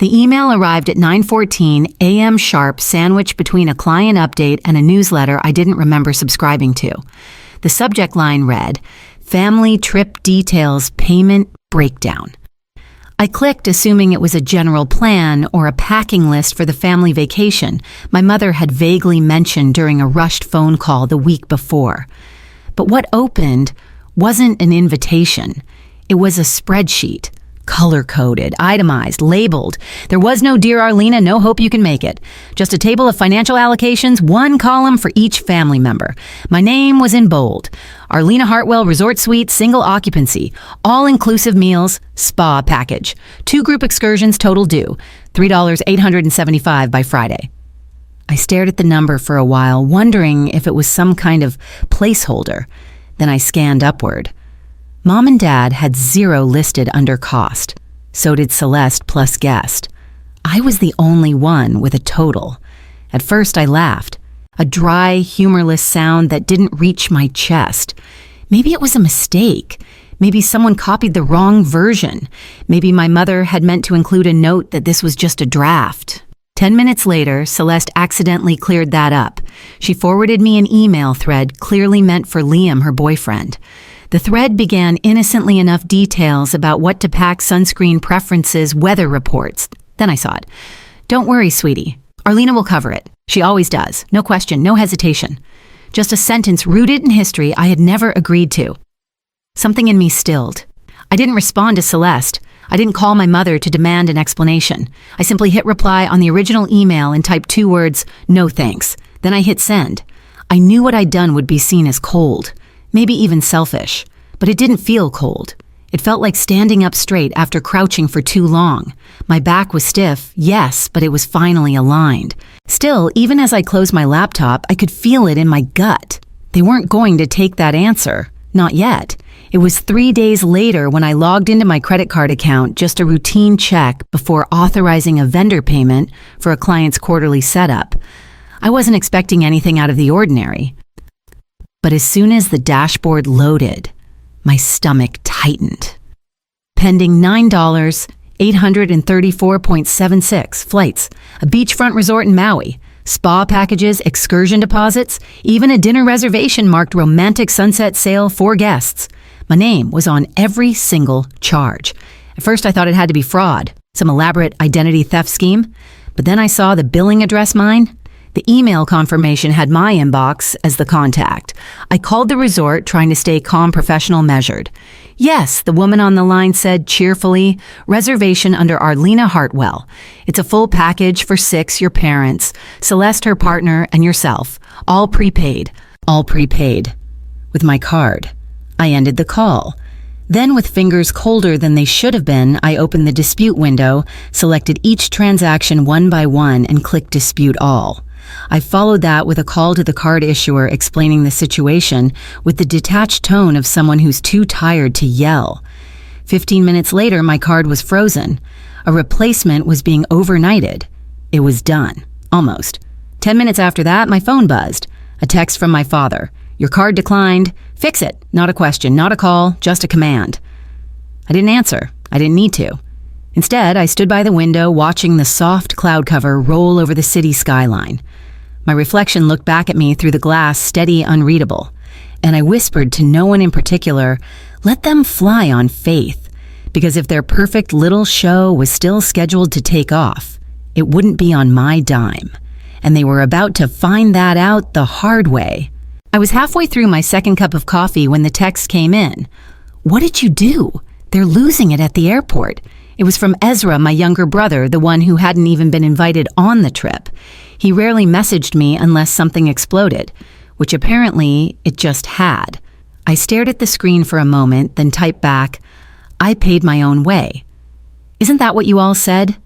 The email arrived at 9:14 a.m. sharp, sandwiched between a client update and a newsletter I didn't remember subscribing to. The subject line read, "Family Trip Details Payment Breakdown." I clicked, assuming it was a general plan or a packing list for the family vacation my mother had vaguely mentioned during a rushed phone call the week before. But what opened wasn't an invitation. It was a spreadsheet, color-coded, itemized, labeled. There was no "Dear Arlena, no hope you can make it." Just a table of financial allocations, one column for each family member. My name was in bold. Arlena Hartwell Resort Suite, single occupancy, all-inclusive meals, spa package. 2 group excursions total due, $3,875 by Friday. I stared at the number for a while, wondering if it was some kind of placeholder. Then I scanned upward. Mom and Dad had 0 listed under cost. So did Celeste plus guest. I was the only one with a total. At first I laughed. A dry, humorless sound that didn't reach my chest. Maybe it was a mistake. Maybe someone copied the wrong version. Maybe my mother had meant to include a note that this was just a draft. 10 minutes later, Celeste accidentally cleared that up. She forwarded me an email thread clearly meant for Liam, her boyfriend. The thread began innocently enough details about what to pack, sunscreen preferences, weather reports. Then I saw it. "Don't worry, sweetie. Arlena will cover it. She always does. No question, no hesitation." Just a sentence rooted in history I had never agreed to. Something in me stilled. I didn't respond to Celeste. I didn't call my mother to demand an explanation. I simply hit reply on the original email and typed 2 words, "No thanks." Then I hit send. I knew what I'd done would be seen as cold. Maybe even selfish, but it didn't feel cold. It felt like standing up straight after crouching for too long. My back was stiff, yes, but it was finally aligned. Still, even as I closed my laptop, I could feel it in my gut. They weren't going to take that answer. Not yet. It was 3 days later when I logged into my credit card account, just a routine check before authorizing a vendor payment for a client's quarterly setup. I wasn't expecting anything out of the ordinary. But as soon as the dashboard loaded, my stomach tightened. Pending $9, 834.76 flights, a beachfront resort in Maui, spa packages, excursion deposits, even a dinner reservation marked romantic sunset sail for guests. My name was on every single charge. At first I thought it had to be fraud, some elaborate identity theft scheme, but then I saw the billing address mine. The email confirmation had my inbox as the contact. I called the resort, trying to stay calm, professional, measured. "Yes," the woman on the line said cheerfully, "reservation under Arlena Hartwell. It's a full package for 6, your parents, Celeste, her partner, and yourself. All prepaid." All prepaid. With my card. I ended the call. Then, with fingers colder than they should have been, I opened the dispute window, selected each transaction one by one, and clicked Dispute All. I followed that with a call to the card issuer explaining the situation with the detached tone of someone who's too tired to yell. 15 minutes later, my card was frozen. A replacement was being overnighted. It was done. Almost. 10 minutes after that, my phone buzzed. A text from my father. "Your card declined. Fix it. Not a question, not a call, just a command." I didn't answer. I didn't need to. Instead, I stood by the window watching the soft cloud cover roll over the city skyline. My reflection looked back at me through the glass, steady, unreadable. And I whispered to no one in particular, let them fly on faith. Because if their perfect little show was still scheduled to take off, it wouldn't be on my dime. And they were about to find that out the hard way. I was halfway through my second cup of coffee when the text came in. "What did you do? They're losing it at the airport." It was from Ezra, my younger brother, the one who hadn't even been invited on the trip. He rarely messaged me unless something exploded, which apparently it just had. I stared at the screen for a moment, then typed back, "I paid my own way. Isn't that what you all said?"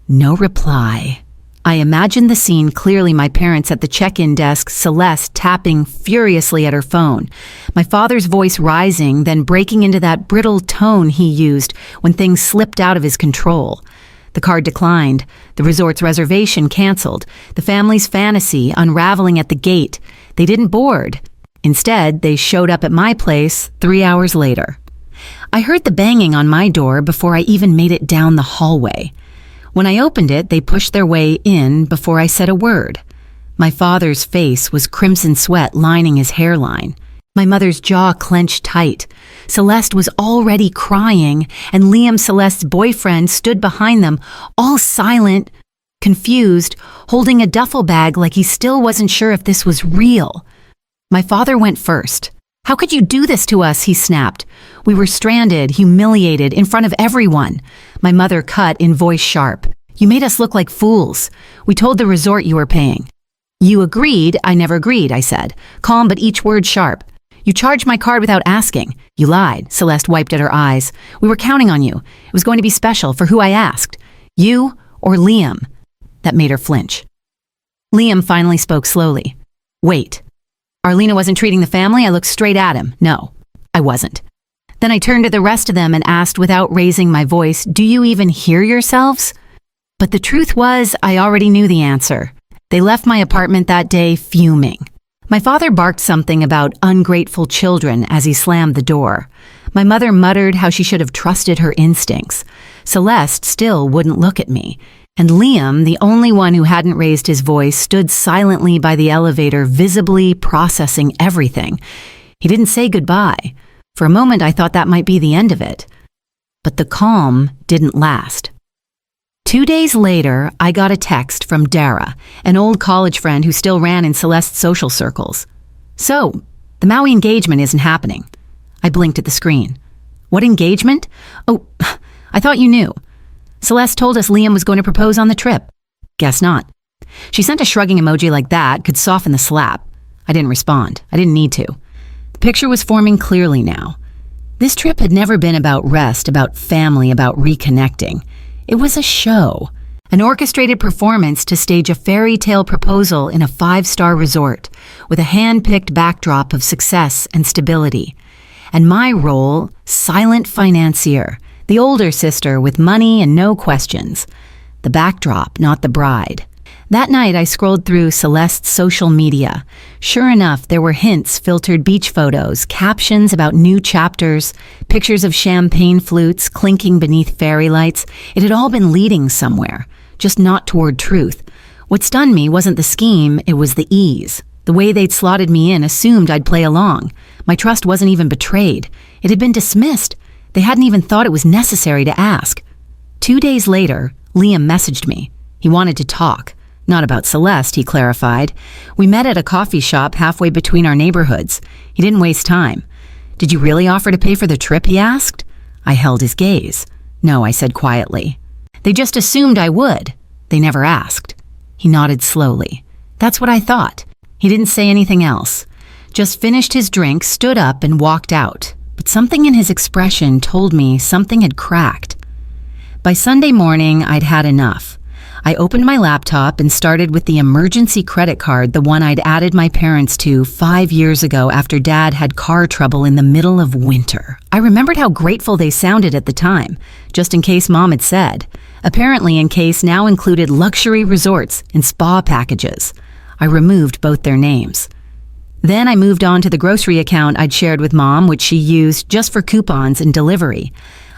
No reply. I imagined the scene clearly, my parents at the check-in desk, Celeste tapping furiously at her phone, my father's voice rising, then breaking into that brittle tone he used when things slipped out of his control. The card declined, the resort's reservation canceled, the family's fantasy unraveling at the gate. They didn't board. Instead, they showed up at my place 3 hours later. I heard the banging on my door before I even made it down the hallway. When I opened it, they pushed their way in before I said a word. My father's face was crimson sweat lining his hairline. My mother's jaw clenched tight. Celeste was already crying, and Liam, Celeste's boyfriend, stood behind them, all silent, confused, holding a duffel bag like he still wasn't sure if this was real. My father went first. "How could you do this to us?" he snapped. "We were stranded, humiliated, in front of everyone." My mother cut in voice sharp. "You made us look like fools. We told the resort you were paying." "You agreed." "I never agreed," I said, calm but each word sharp. "You charged my card without asking." "You lied." Celeste wiped at her eyes. "We were counting on you. It was going to be special for who I asked. You or Liam." That made her flinch. Liam finally spoke slowly. "Wait. Arlena wasn't treating the family?" I looked straight at him. "No, I wasn't." Then I turned to the rest of them and asked without raising my voice, "Do you even hear yourselves?" But the truth was, I already knew the answer. They left my apartment that day fuming. My father barked something about ungrateful children as he slammed the door. My mother muttered how she should have trusted her instincts. Celeste still wouldn't look at me. And Liam, the only one who hadn't raised his voice, stood silently by the elevator, visibly processing everything. He didn't say goodbye. For a moment, I thought that might be the end of it. But the calm didn't last. 2 days later, I got a text from Dara, an old college friend who still ran in Celeste's social circles. "So, the Maui engagement isn't happening." I blinked at the screen. "What engagement? Oh, I thought you knew. Celeste told us Liam was going to propose on the trip." "Guess not." She sent a shrugging emoji like that could soften the slap. I didn't respond. I didn't need to. The picture was forming clearly now. This trip had never been about rest, about family, about reconnecting. It was a show, an orchestrated performance to stage a fairy tale proposal in a 5-star resort with a hand-picked backdrop of success and stability. And my role, silent financier, the older sister with money and no questions. The backdrop, not the bride. That night, I scrolled through Celeste's social media. Sure enough, there were hints, filtered beach photos, captions about new chapters, pictures of champagne flutes clinking beneath fairy lights. It had all been leading somewhere, just not toward truth. What stunned me wasn't the scheme, it was the ease. The way they'd slotted me in assumed I'd play along. My trust wasn't even betrayed. It had been dismissed. They hadn't even thought it was necessary to ask. 2 days later, Liam messaged me. He wanted to talk. Not about Celeste, he clarified. We met at a coffee shop halfway between our neighborhoods. He didn't waste time. "Did you really offer to pay for the trip?" he asked. I held his gaze. "No," I said quietly. "They just assumed I would. They never asked." He nodded slowly. "That's what I thought." He didn't say anything else. Just finished his drink, stood up, and walked out. But something in his expression told me something had cracked. By Sunday morning, I'd had enough. I opened my laptop and started with the emergency credit card, the one I'd added my parents to 5 years ago after Dad had car trouble in the middle of winter. I remembered how grateful they sounded at the time, just in case Mom had said. Apparently, in case now included luxury resorts and spa packages. I removed both their names. Then I moved on to the grocery account I'd shared with Mom, which she used just for coupons and delivery.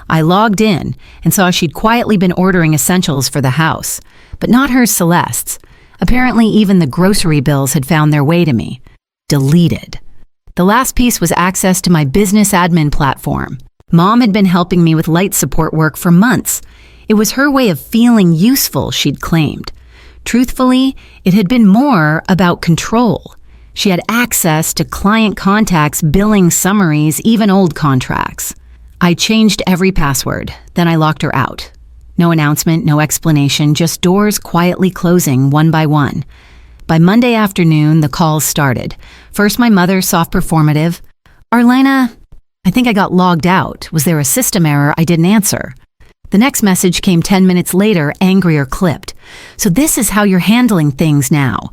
I logged in and saw she'd quietly been ordering essentials for the house, but not hers, Celeste's. Apparently, even the grocery bills had found their way to me. Deleted. The last piece was access to my business admin platform. Mom had been helping me with light support work for months. It was her way of feeling useful, she'd claimed. Truthfully, it had been more about control. She had access to client contacts, billing summaries, even old contracts. I changed every password, then I locked her out. No announcement, no explanation, just doors quietly closing one by one. By Monday afternoon, the calls started. First, my mother, soft performative. "Arlena, I think I got logged out. Was there a system error I didn't answer?" The next message came 10 minutes later, angry or clipped. "So this is how you're handling things now.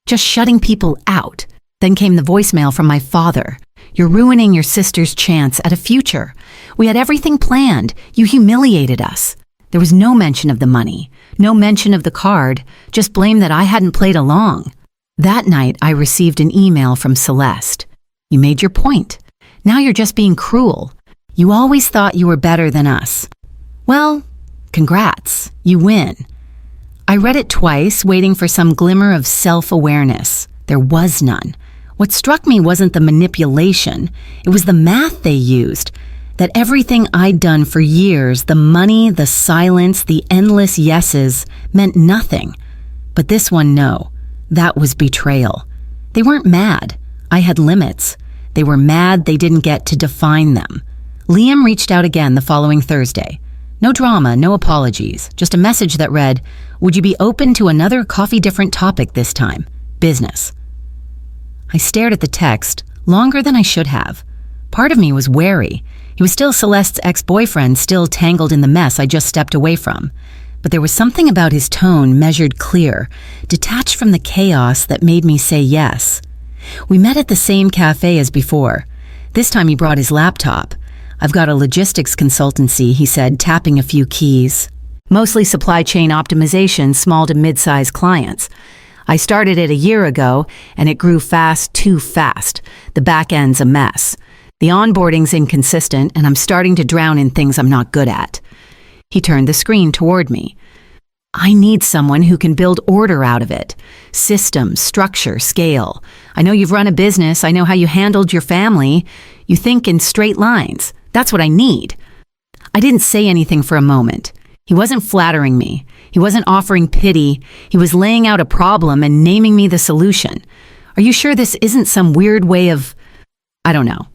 Just shutting people out." Then came the voicemail from my father. "You're ruining your sister's chance at a future. We had everything planned. You humiliated us." There was no mention of the money, no mention of the card, just blame that I hadn't played along. That night, I received an email from Celeste. "You made your point. Now you're just being cruel. You always thought you were better than us." Well, Congrats, you win. I read it twice, waiting for some glimmer of self-awareness. There was none. What struck me wasn't the manipulation, it was the math they used. That everything I'd done for years, the money, the silence, the endless yeses, meant nothing. But this one, no. That was betrayal. They weren't mad. I had limits. They were mad they didn't get to define them. Liam reached out again the following Thursday. No drama, no apologies, just a message that read, "Would you be open to another coffee different topic this time? Business." I stared at the text, longer than I should have. Part of me was wary. He was still Celeste's ex-boyfriend, still tangled in the mess I just stepped away from. But there was something about his tone measured clear, detached from the chaos that made me say yes. We met at the same cafe as before. This time he brought his laptop. "I've got a logistics consultancy," he said, tapping a few keys. "Mostly supply chain optimization, small to mid-size clients. I started it a year ago, and it grew fast, too fast. The back end's a mess. The onboarding's inconsistent, and I'm starting to drown in things I'm not good at." He turned the screen toward me. "I need someone who can build order out of it. Systems, structure, scale. I know you've run a business. I know how you handled your family. You think in straight lines. That's what I need." I didn't say anything for a moment. He wasn't flattering me. He wasn't offering pity. He was laying out a problem and naming me the solution. "Are you sure this isn't some weird way of, I don't know,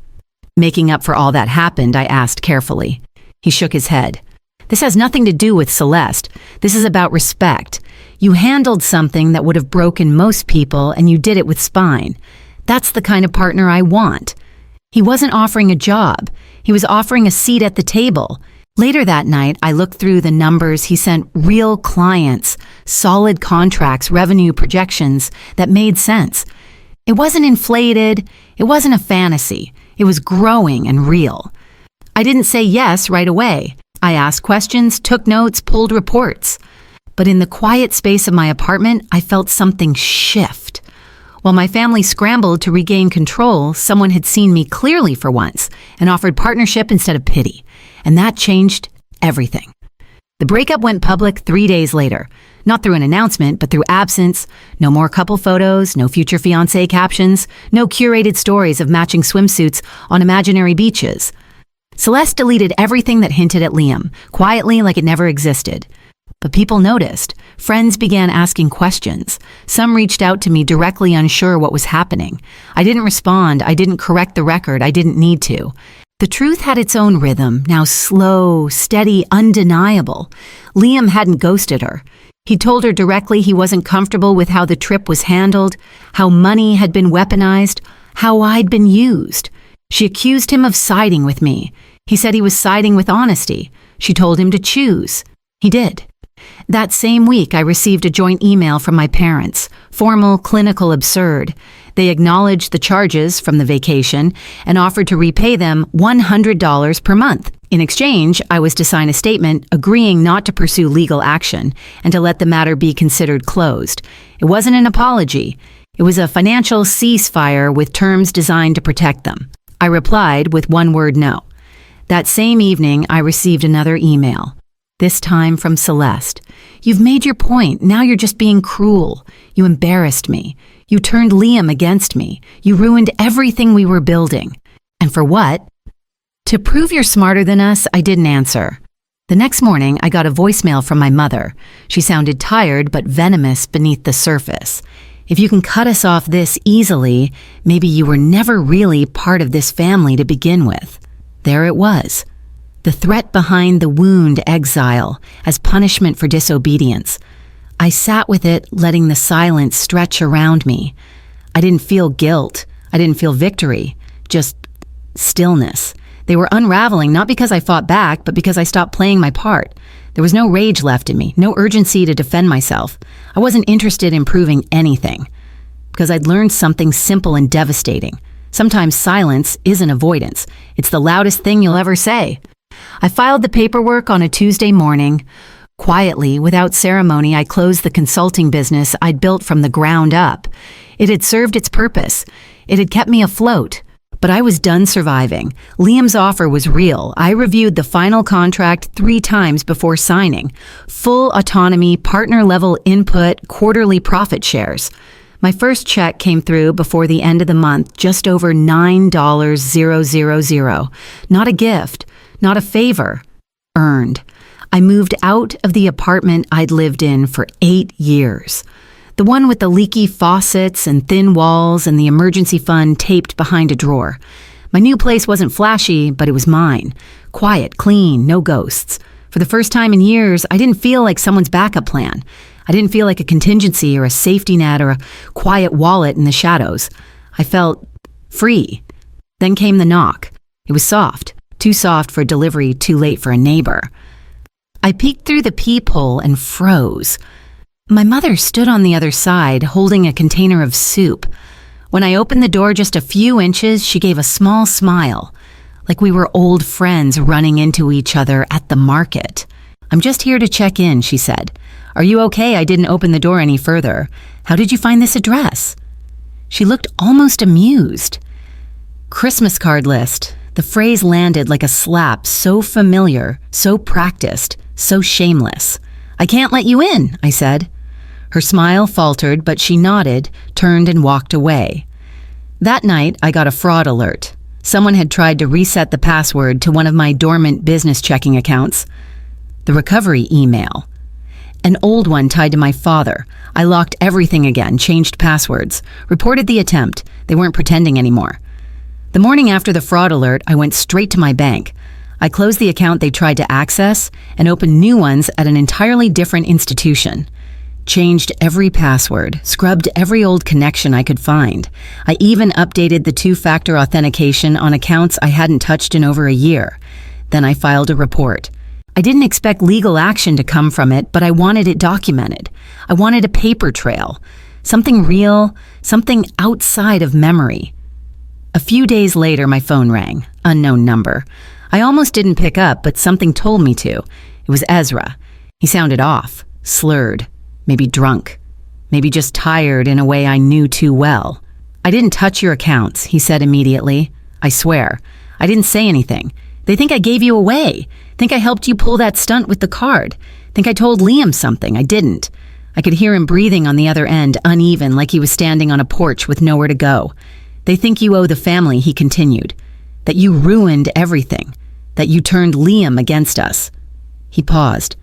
making up for all that happened?" I asked carefully. He shook his head. "This has nothing to do with Celeste. This is about respect. You handled something that would have broken most people, and you did it with spine. That's the kind of partner I want." He wasn't offering a job. He was offering a seat at the table. Later that night, I looked through the numbers. He sent real clients, solid contracts, revenue projections that made sense. It wasn't inflated. It wasn't a fantasy. It was growing and real. I didn't say yes right away. I asked questions, took notes, pulled reports. But in the quiet space of my apartment, I felt something shift. While my family scrambled to regain control, someone had seen me clearly for once and offered partnership instead of pity. And that changed everything. The breakup went public 3 days later. Not through an announcement, but through absence. No more couple photos, no future fiancé captions, no curated stories of matching swimsuits on imaginary beaches. Celeste deleted everything that hinted at Liam, quietly like it never existed. But people noticed. Friends began asking questions. Some reached out to me directly unsure what was happening. I didn't respond. I didn't correct the record. I didn't need to. The truth had its own rhythm, now slow, steady, undeniable. Liam hadn't ghosted her. He told her directly he wasn't comfortable with how the trip was handled, how money had been weaponized, how I'd been used. She accused him of siding with me. He said he was siding with honesty. She told him to choose. He did. That same week, I received a joint email from my parents, formal, clinical, absurd. They acknowledged the charges from the vacation and offered to repay them $100 per month. In exchange, I was to sign a statement agreeing not to pursue legal action and to let the matter be considered closed. It wasn't an apology. It was a financial ceasefire with terms designed to protect them. I replied with one word no. That same evening, I received another email. This time from Celeste. "You've made your point. Now you're just being cruel. You embarrassed me. You turned Liam against me. You ruined everything we were building. And for what?" To prove you're smarter than us, I didn't answer. The next morning, I got a voicemail from my mother. She sounded tired but venomous beneath the surface. "If you can cut us off this easily, maybe you were never really part of this family to begin with." There it was. The threat behind the wound exile as punishment for disobedience. I sat with it, letting the silence stretch around me. I didn't feel guilt. I didn't feel victory. Just stillness. They were unraveling not because I fought back, but because I stopped playing my part. There was no rage left in me, no urgency to defend myself. I wasn't interested in proving anything. Because I'd learned something simple and devastating. Sometimes silence isn't avoidance. It's the loudest thing you'll ever say. I filed the paperwork on a Tuesday morning. Quietly, without ceremony, I closed the consulting business I'd built from the ground up. It had served its purpose. It had kept me afloat. But I was done surviving. Liam's offer was real. I reviewed the final contract 3 times before signing. Full autonomy, partner-level input, quarterly profit shares. My first check came through before the end of the month, just over $9,000. Not a gift, not a favor. Earned. I moved out of the apartment I'd lived in for 8 years. The one with the leaky faucets and thin walls and the emergency fund taped behind a drawer. My new place wasn't flashy, but it was mine. Quiet, clean, no ghosts. For the first time in years, I didn't feel like someone's backup plan. I didn't feel like a contingency or a safety net or a quiet wallet in the shadows. I felt free. Then came the knock. It was soft. Too soft for delivery, too late for a neighbor. I peeked through the peephole and froze. My mother stood on the other side, holding a container of soup. When I opened the door just a few inches, she gave a small smile, like we were old friends running into each other at the market. "I'm just here to check in," she said. "Are you okay? I didn't open the door any further. How did you find this address?" She looked almost amused. "Christmas card list." The phrase landed like a slap, so familiar, so practiced, so shameless. "I can't let you in," I said. Her smile faltered, but she nodded, turned and walked away. That night, I got a fraud alert. Someone had tried to reset the password to one of my dormant business checking accounts. The recovery email. An old one tied to my father. I locked everything again, changed passwords, reported the attempt. They weren't pretending anymore. The morning after the fraud alert, I went straight to my bank. I closed the account they tried to access and opened new ones at an entirely different institution. Changed every password, scrubbed every old connection I could find. I even updated the 2-factor authentication on accounts I hadn't touched in over a year. Then I filed a report. I didn't expect legal action to come from it, but I wanted it documented. I wanted a paper trail. Something real, something outside of memory. A few days later, my phone rang. Unknown number. I almost didn't pick up, but something told me to. It was Ezra. He sounded off, slurred. Maybe drunk. Maybe just tired in a way I knew too well. "I didn't touch your accounts," he said immediately. "I swear. I didn't say anything. They think I gave you away. Think I helped you pull that stunt with the card. Think I told Liam something. I didn't." I could hear him breathing on the other end, uneven, like he was standing on a porch with nowhere to go. "They think you owe the family," he continued. "That you ruined everything. That you turned Liam against us." He paused.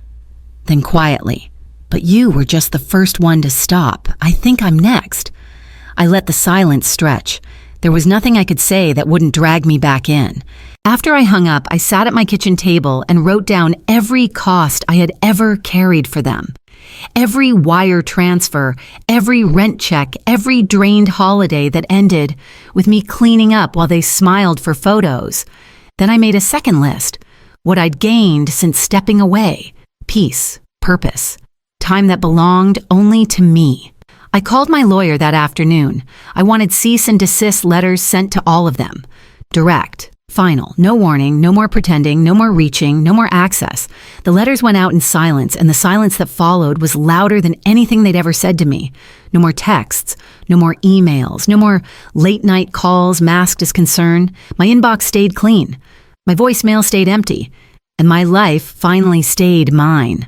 Then quietly, "But you were just the first one to stop. I think I'm next." I let the silence stretch. There was nothing I could say that wouldn't drag me back in. After I hung up, I sat at my kitchen table and wrote down every cost I had ever carried for them. Every wire transfer, every rent check, every drained holiday that ended with me cleaning up while they smiled for photos. Then I made a second list. What I'd gained since stepping away. Peace, purpose. Time that belonged only to me. I called my lawyer that afternoon. I wanted cease and desist letters sent to all of them. Direct, final, no warning, no more pretending, no more reaching, no more access. The letters went out in silence, and the silence that followed was louder than anything they'd ever said to me. No more texts, no more emails, no more late-night calls masked as concern. My inbox stayed clean. My voicemail stayed empty. And my life finally stayed mine.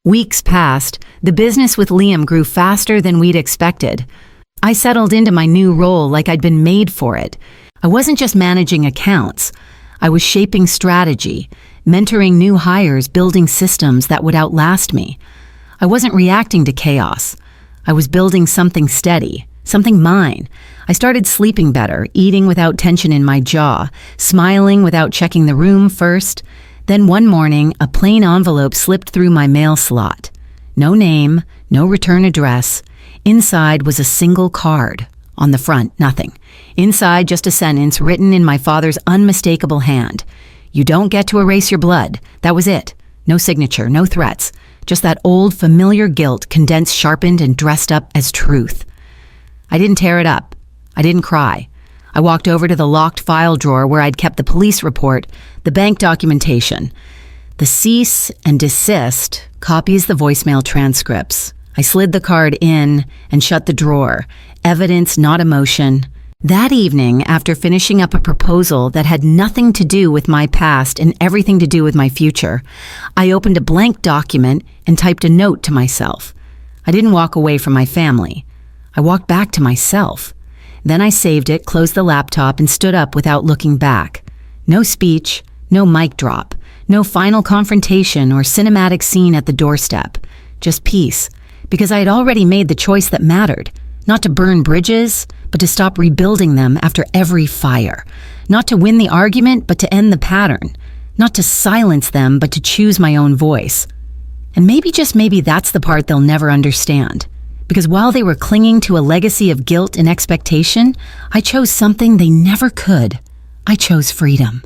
Weeks passed. The business with Liam grew faster than we'd expected. I settled into my new role like I'd been made for it. I wasn't just managing accounts. I was shaping strategy, mentoring new hires, building systems that would outlast me. I wasn't reacting to chaos. I was building something steady, something mine. I started sleeping better, eating without tension in my jaw, smiling without checking the room first. Then one morning, a plain envelope slipped through my mail slot. No name, no return address. Inside was a single card. On the front, nothing. Inside, just a sentence written in my father's unmistakable hand. "You don't get to erase your blood." That was it. No signature, no threats. Just that old familiar guilt condensed, sharpened, and dressed up as truth. I didn't tear it up. I didn't cry. I walked over to the locked file drawer where I'd kept the police report, the bank documentation. The cease and desist copies the voicemail transcripts. I slid the card in and shut the drawer. Evidence, not emotion. That evening, after finishing up a proposal that had nothing to do with my past and everything to do with my future, I opened a blank document and typed a note to myself. I didn't walk away from my family. I walked back to myself. Then I saved it, closed the laptop, and stood up without looking back. No speech, no mic drop, no final confrontation or cinematic scene at the doorstep. Just peace, because I had already made the choice that mattered. Not to burn bridges, but to stop rebuilding them after every fire. Not to win the argument, but to end the pattern. Not to silence them, but to choose my own voice. And maybe, just maybe, that's the part they'll never understand. Because while they were clinging to a legacy of guilt and expectation, I chose something they never could. I chose freedom.